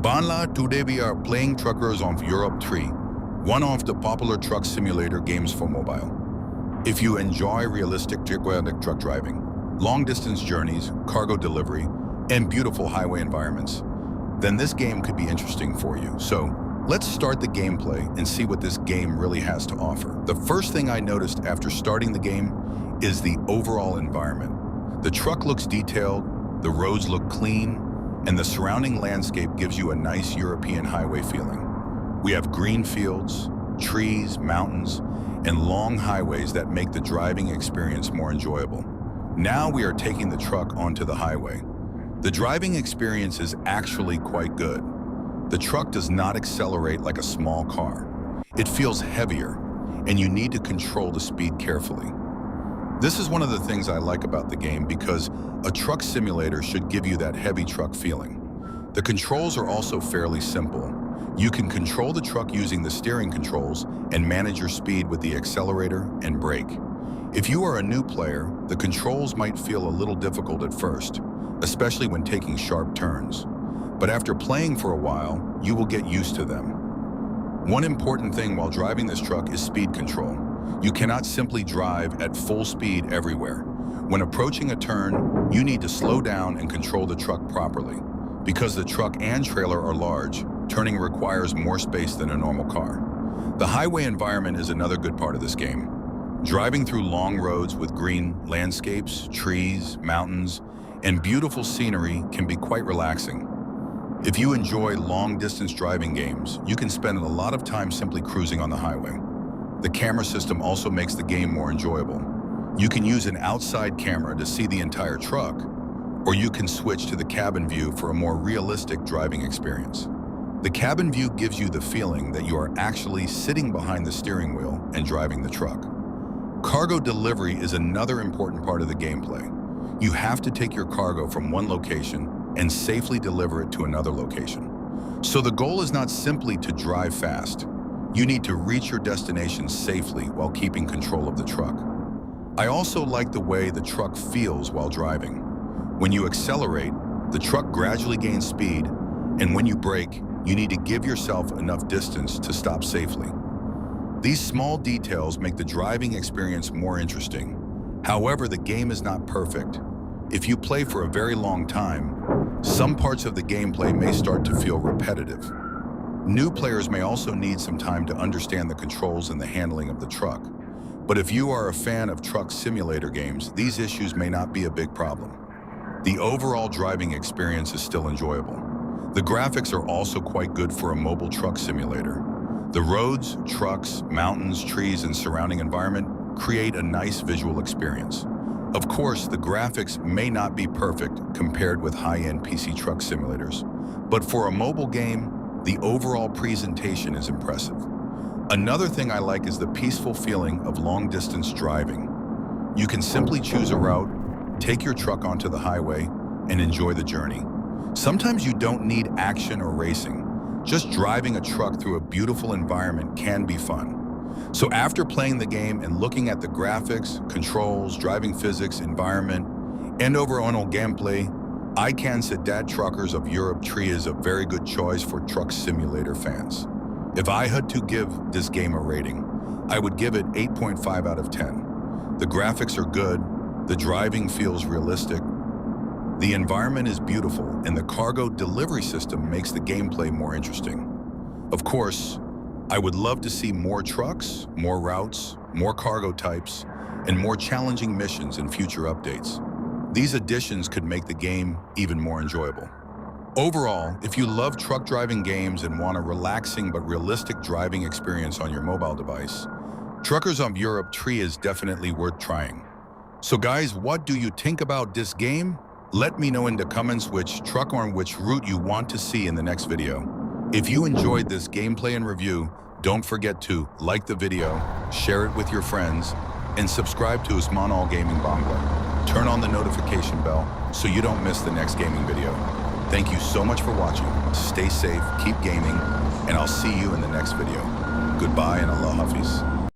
Banla, today we are playing Truckers of Europe 3, one of the popular truck simulator games for mobile. If you enjoy realistic truck driving, long-distance journeys, cargo delivery, and beautiful highway environments, then this game could be interesting for you. So, let's start the gameplay and see what this game really has to offer. The first thing I noticed after starting the game is the overall environment. The truck looks detailed, the roads look clean, and the surrounding landscape gives you a nice European highway feeling. We have green fields, trees, mountains, and long highways that make the driving experience more enjoyable. Now we are taking the truck onto the highway. The driving experience is actually quite good. The truck does not accelerate like a small car. It feels heavier, and you need to control the speed carefully. This is one of the things I like about the game because a truck simulator should give you that heavy truck feeling. The controls are also fairly simple. You can control the truck using the steering controls and manage your speed with the accelerator and brake. If you are a new player, the controls might feel a little difficult at first, especially when taking sharp turns. But after playing for a while, you will get used to them. One important thing while driving this truck is speed control. You cannot simply drive at full speed everywhere. When approaching a turn, you need to slow down and control the truck properly. Because the truck and trailer are large, turning requires more space than a normal car. The highway environment is another good part of this game. Driving through long roads with green landscapes, trees, mountains, and beautiful scenery can be quite relaxing. If you enjoy long-distance driving games, you can spend a lot of time simply cruising on the highway. The camera system also makes the game more enjoyable. You can use an outside camera to see the entire truck, or you can switch to the cabin view for a more realistic driving experience. The cabin view gives you the feeling that you are actually sitting behind the steering wheel and driving the truck. Cargo delivery is another important part of the gameplay. You have to take your cargo from one location and safely deliver it to another location. So the goal is not simply to drive fast. You need to reach your destination safely while keeping control of the truck. I also like the way the truck feels while driving. When you accelerate, the truck gradually gains speed, and when you brake, you need to give yourself enough distance to stop safely. These small details make the driving experience more interesting. However, the game is not perfect. If you play for a very long time, some parts of the gameplay may start to feel repetitive. New players may also need some time to understand the controls and the handling of the truck. But if you are a fan of truck simulator games, these issues may not be a big problem. The overall driving experience is still enjoyable. The graphics are also quite good for a mobile truck simulator. The roads, trucks, mountains, trees, and surrounding environment create a nice visual experience. Of course, the graphics may not be perfect compared with high-end PC truck simulators, but for a mobile game, the overall presentation is impressive. Another thing I like is the peaceful feeling of long-distance driving. You can simply choose a route, take your truck onto the highway, and enjoy the journey. Sometimes you don't need action or racing. Just driving a truck through a beautiful environment can be fun. So after playing the game and looking at the graphics, controls, driving physics, environment, and overall gameplay, I can say that Truckers of Europe 3 is a very good choice for truck simulator fans. If I had to give this game a rating, I would give it 8.5 out of 10. The graphics are good, the driving feels realistic, the environment is beautiful, and the cargo delivery system makes the gameplay more interesting. Of course, I would love to see more trucks, more routes, more cargo types, and more challenging missions in future updates. These additions could make the game even more enjoyable. Overall, if you love truck driving games and want a relaxing but realistic driving experience on your mobile device, Truckers of Europe 3 is definitely worth trying. So guys, what do you think about this game? Let me know in the comments which truck or which route you want to see in the next video. If you enjoyed this gameplay and review, don't forget to like the video, share it with your friends, and subscribe to Usmanal Gaming Bangla. Turn on the notification bell so you don't miss the next gaming video. Thank you so much for watching. Stay safe, keep gaming, and I'll see you in the next video. Goodbye and Allah Hafiz.